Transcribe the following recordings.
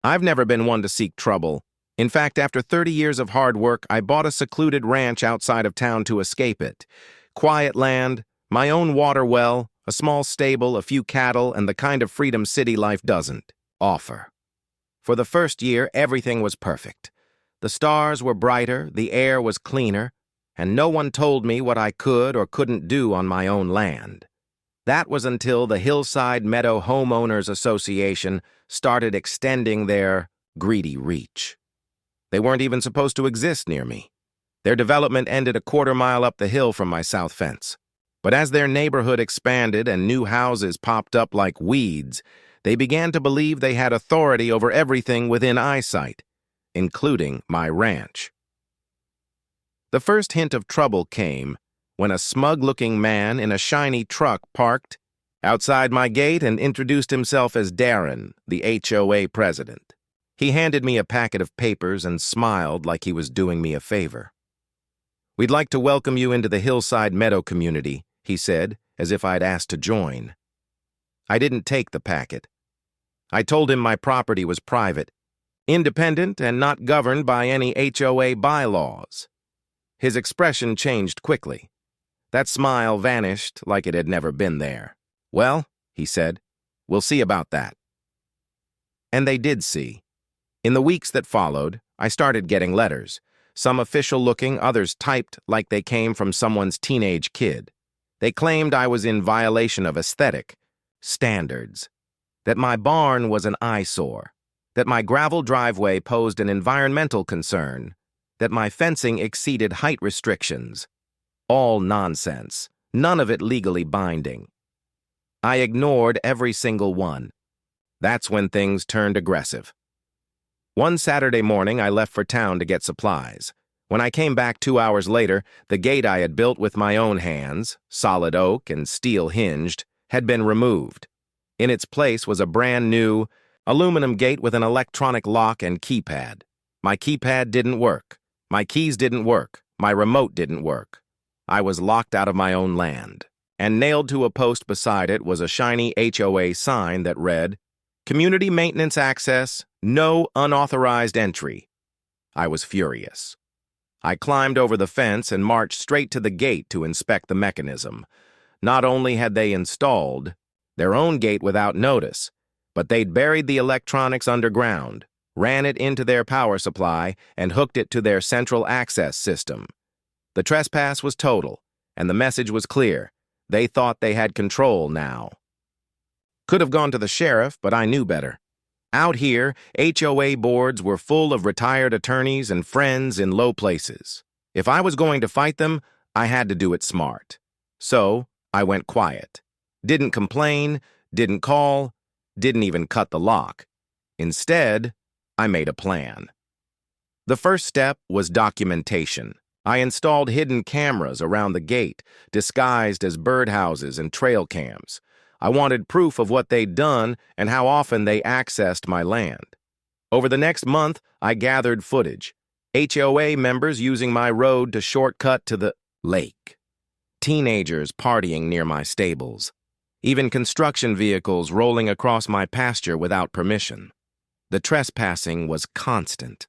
I've never been one to seek trouble. In fact, after 30 years of hard work, I bought a secluded ranch outside of town to escape it. Quiet land, my own water well, a small stable, a few cattle, and the kind of freedom city life doesn't offer. For the first year, everything was perfect. The stars were brighter, the air was cleaner, and no one told me what I could or couldn't do on my own land. That was until the Hillside Meadow Homeowners Association started extending their greedy reach. They weren't even supposed to exist near me. Their development ended a quarter-mile up the hill from my south fence. But as their neighborhood expanded and new houses popped up like weeds, they began to believe they had authority over everything within eyesight, including my ranch. The first hint of trouble came when a smug-looking man in a shiny truck parked outside my gate and introduced himself as Darren, the HOA president. He handed me a packet of papers and smiled like he was doing me a favor. "We'd like to welcome you into the Hillside Meadow community," he said, as if I'd asked to join. I didn't take the packet. I told him my property was private, independent, and not governed by any HOA bylaws. His expression changed quickly. That smile vanished like it had never been there. "Well," he said, "we'll see about that." And they did see. In the weeks that followed, I started getting letters, some official-looking, others typed like they came from someone's teenage kid. They claimed I was in violation of aesthetic standards, that my barn was an eyesore, that my gravel driveway posed an environmental concern, that my fencing exceeded height restrictions. All nonsense, none of it legally binding. I ignored every single one. That's when things turned aggressive. One Saturday morning, I left for town to get supplies. When I came back 2 hours later, the gate I had built with my own hands, solid oak and steel hinged, had been removed. In its place was a brand new aluminum gate with an electronic lock and keypad. My keypad didn't work. My keys didn't work. My remote didn't work. I was locked out of my own land. And nailed to a post beside it was a shiny HOA sign that read, "Community Maintenance Access, no unauthorized entry." I was furious. I climbed over the fence and marched straight to the gate to inspect the mechanism. Not only had they installed their own gate without notice, but they'd buried the electronics underground, ran it into their power supply, and hooked it to their central access system. The trespass was total, and the message was clear. They thought they had control now. Could have gone to the sheriff, but I knew better. Out here, HOA boards were full of retired attorneys and friends in low places. If I was going to fight them, I had to do it smart. So, I went quiet. Didn't complain, didn't call, didn't even cut the lock. Instead, I made a plan. The first step was documentation. I installed hidden cameras around the gate, disguised as birdhouses and trail cams. I wanted proof of what they'd done and how often they accessed my land. Over the next month, I gathered footage. HOA members using my road to shortcut to the lake. Teenagers partying near my stables. Even construction vehicles rolling across my pasture without permission. The trespassing was constant.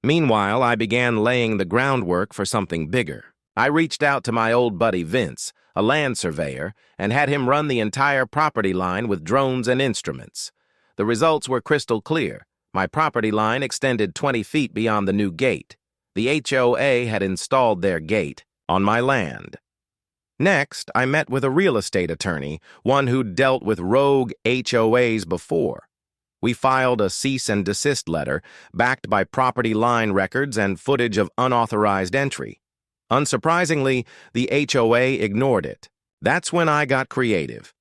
Meanwhile, I began laying the groundwork for something bigger. I reached out to my old buddy Vince, a land surveyor, and had him run the entire property line with drones and instruments. The results were crystal clear. My property line extended 20 feet beyond the new gate. The HOA had installed their gate on my land. Next, I met with a real estate attorney, one who'd dealt with rogue HOAs before. We filed a cease and desist letter, backed by property line records and footage of unauthorized entry. Unsurprisingly, the HOA ignored it. That's when I got creative.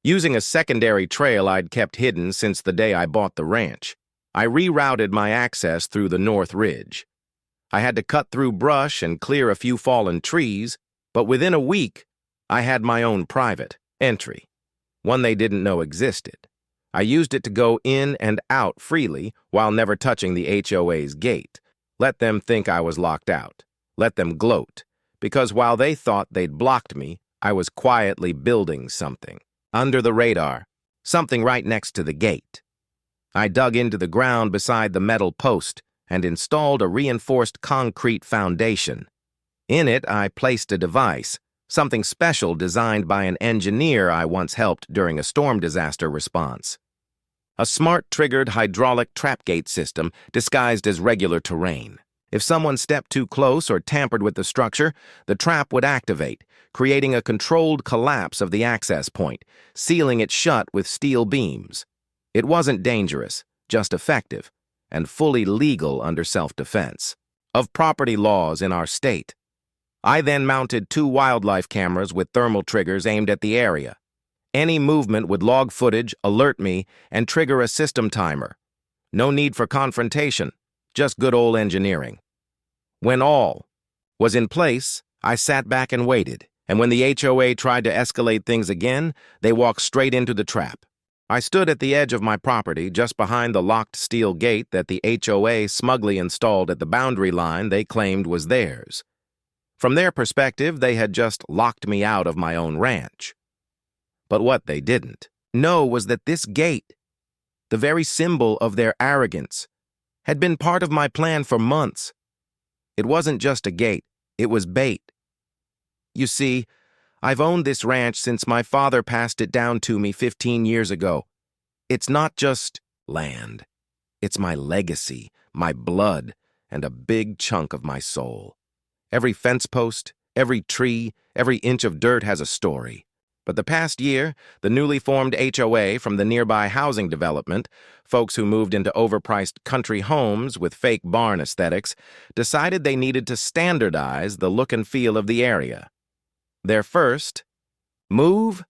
Using a secondary trail I'd kept hidden since the day I bought the ranch, I rerouted my access through the North Ridge. I had to cut through brush and clear a few fallen trees, but within a week, I had my own private entry, one they didn't know existed. I used it to go in and out freely while never touching the HOA's gate. Let them think I was locked out. Let them gloat, because while they thought they'd blocked me, I was quietly building something, under the radar, something right next to the gate. I dug into the ground beside the metal post and installed a reinforced concrete foundation. In it, I placed a device, something special designed by an engineer I once helped during a storm disaster response. A smart-triggered hydraulic trapgate system disguised as regular terrain. If someone stepped too close or tampered with the structure, the trap would activate, creating a controlled collapse of the access point, sealing it shut with steel beams. It wasn't dangerous, just effective, and fully legal under self-defense. Of property laws in our state. I then mounted 2 wildlife cameras with thermal triggers aimed at the area. Any movement would log footage, alert me, and trigger a system timer. No need for confrontation, just good old engineering. When all was in place, I sat back and waited, and when the HOA tried to escalate things again, they walked straight into the trap. I stood at the edge of my property, just behind the locked steel gate that the HOA smugly installed at the boundary line they claimed was theirs. From their perspective, they had just locked me out of my own ranch. But what they didn't know was that this gate, the very symbol of their arrogance, had been part of my plan for months. It wasn't just a gate, it was bait. You see, I've owned this ranch since my father passed it down to me 15 years ago. It's not just land. It's my legacy, my blood, and a big chunk of my soul. Every fence post, every tree, every inch of dirt has a story. But the past year, the newly formed HOA from the nearby housing development, folks who moved into overpriced country homes with fake barn aesthetics, decided they needed to standardize the look and feel of the area. Their first move?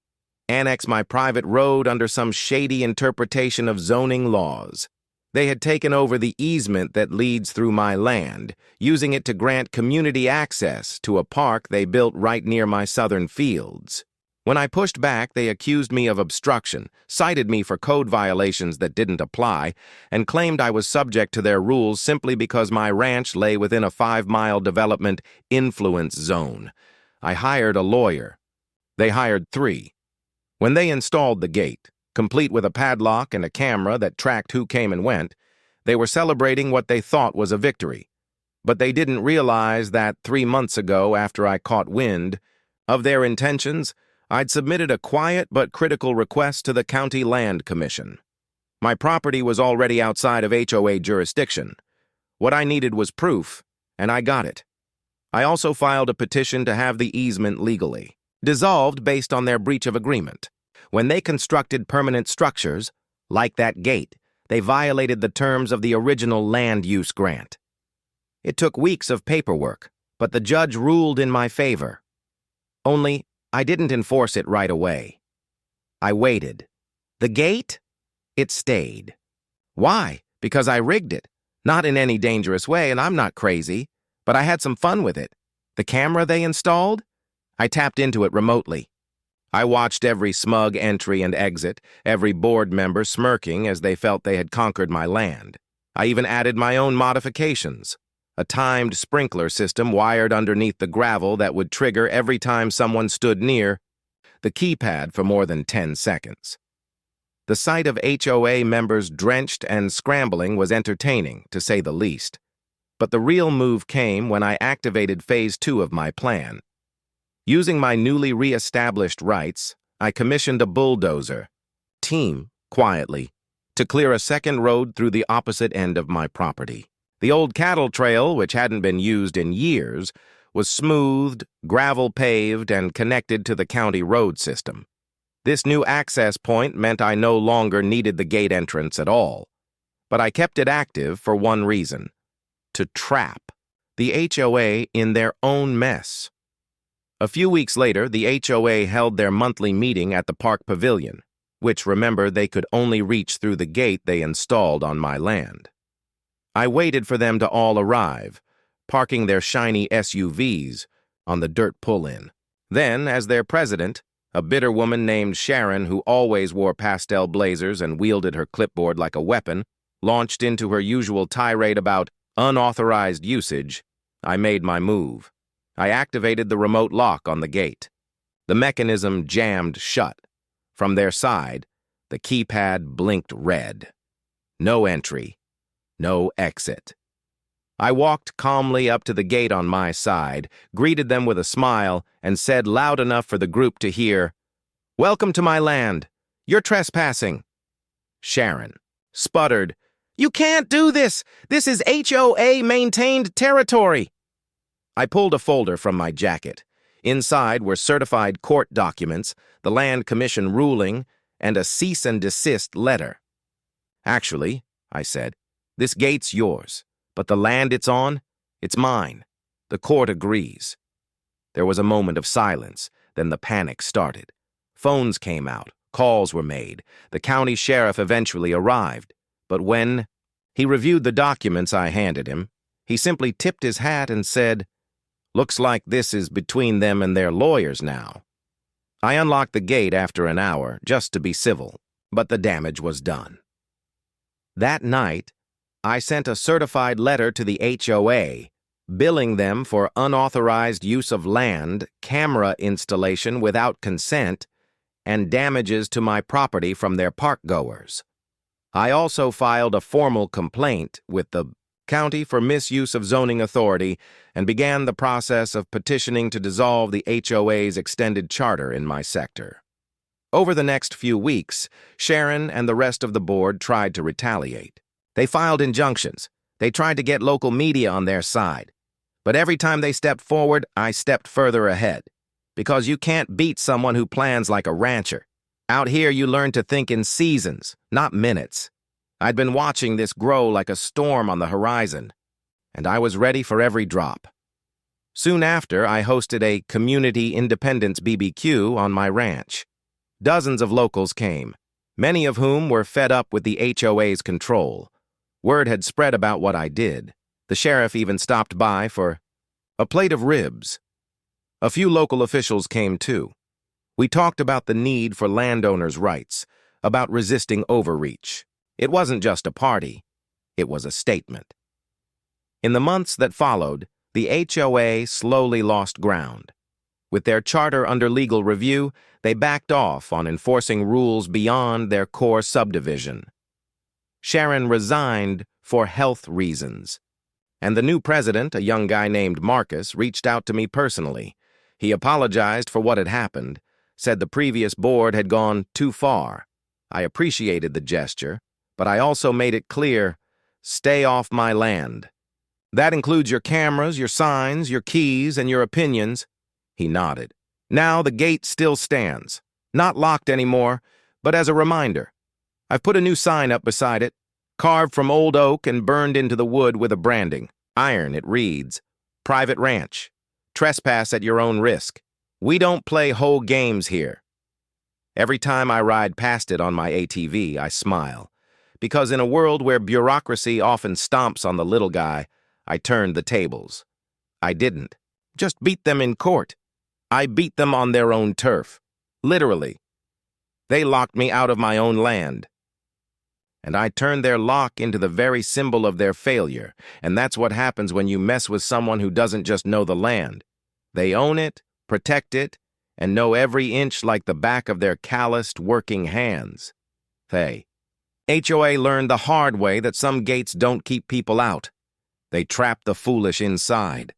Annex my private road under some shady interpretation of zoning laws. They had taken over the easement that leads through my land, using it to grant community access to a park they built right near my southern fields. When I pushed back, they accused me of obstruction, cited me for code violations that didn't apply, and claimed I was subject to their rules simply because my ranch lay within a 5-mile development influence zone. I hired a lawyer. They hired 3. When they installed the gate, complete with a padlock and a camera that tracked who came and went, they were celebrating what they thought was a victory. But they didn't realize that 3 months ago, after I caught wind of their intentions, I'd submitted a quiet but critical request to the County Land Commission. My property was already outside of HOA jurisdiction. What I needed was proof, and I got it. I also filed a petition to have the easement legally dissolved based on their breach of agreement. When they constructed permanent structures, like that gate, they violated the terms of the original land use grant. It took weeks of paperwork, but the judge ruled in my favor. Only, I didn't enforce it right away. I waited. The gate? It stayed. Why? Because I rigged it. Not in any dangerous way, and I'm not crazy, but I had some fun with it. The camera they installed? I tapped into it remotely. I watched every smug entry and exit, every board member smirking as they felt they had conquered my land. I even added my own modifications. A timed sprinkler system wired underneath the gravel that would trigger every time someone stood near the keypad for more than 10 seconds. The sight of HOA members drenched and scrambling was entertaining, to say the least. But the real move came when I activated Phase 2 of my plan. Using my newly re-established rights, I commissioned a bulldozer team, quietly, to clear a second road through the opposite end of my property. The old cattle trail, which hadn't been used in years, was smoothed, gravel-paved, and connected to the county road system. This new access point meant I no longer needed the gate entrance at all. But I kept it active for one reason: to trap the HOA in their own mess. A few weeks later, the HOA held their monthly meeting at the park pavilion, which, remember, they could only reach through the gate they installed on my land. I waited for them to all arrive, parking their shiny SUVs on the dirt pull-in. Then, as their president, a bitter woman named Sharon, who always wore pastel blazers and wielded her clipboard like a weapon, launched into her usual tirade about unauthorized usage, I made my move. I activated the remote lock on the gate. The mechanism jammed shut. From their side, the keypad blinked red. No entry. No exit. I walked calmly up to the gate on my side, greeted them with a smile, and said loud enough for the group to hear, "Welcome to my land. You're trespassing." Sharon sputtered, "You can't do this! This is HOA-maintained territory!" I pulled a folder from my jacket. Inside were certified court documents, the Land Commission ruling, and a cease and desist letter. "Actually," I said, "this gate's yours, but the land it's on, it's mine. The court agrees." There was a moment of silence, then the panic started. Phones came out, calls were made. The county sheriff eventually arrived, but when he reviewed the documents I handed him, he simply tipped his hat and said, "Looks like this is between them and their lawyers now." I unlocked the gate after an hour, just to be civil, but the damage was done. That night, I sent a certified letter to the HOA, billing them for unauthorized use of land, camera installation without consent, and damages to my property from their park-goers. I also filed a formal complaint with the county for misuse of zoning authority and began the process of petitioning to dissolve the HOA's extended charter in my sector. Over the next few weeks, Sharon and the rest of the board tried to retaliate. They filed injunctions. They tried to get local media on their side. But every time they stepped forward, I stepped further ahead. Because you can't beat someone who plans like a rancher. Out here, you learn to think in seasons, not minutes. I'd been watching this grow like a storm on the horizon, and I was ready for every drop. Soon after, I hosted a community independence BBQ on my ranch. Dozens of locals came, many of whom were fed up with the HOA's control. Word had spread about what I did. The sheriff even stopped by for a plate of ribs. A few local officials came too. We talked about the need for landowners' rights, about resisting overreach. It wasn't just a party, it was a statement. In the months that followed, the HOA slowly lost ground. With their charter under legal review, they backed off on enforcing rules beyond their core subdivision. Sharon resigned for health reasons, and the new president, a young guy named Marcus, reached out to me personally. He apologized for what had happened, said the previous board had gone too far. I appreciated the gesture, but I also made it clear, stay off my land. That includes your cameras, your signs, your keys, and your opinions. He nodded. Now the gate still stands. Not locked anymore, but as a reminder. I've put a new sign up beside it, carved from old oak and burned into the wood with a branding. Iron, it reads, "Private ranch. Trespass at your own risk. We don't play whole games here." Every time I ride past it on my ATV, I smile. Because in a world where bureaucracy often stomps on the little guy, I turned the tables. I didn't just beat them in court. I beat them on their own turf. Literally. They locked me out of my own land. And I turned their lock into the very symbol of their failure. And that's what happens when you mess with someone who doesn't just know the land. They own it, protect it, and know every inch like the back of their calloused, working hands. Hey, HOA learned the hard way that some gates don't keep people out. They trap the foolish inside.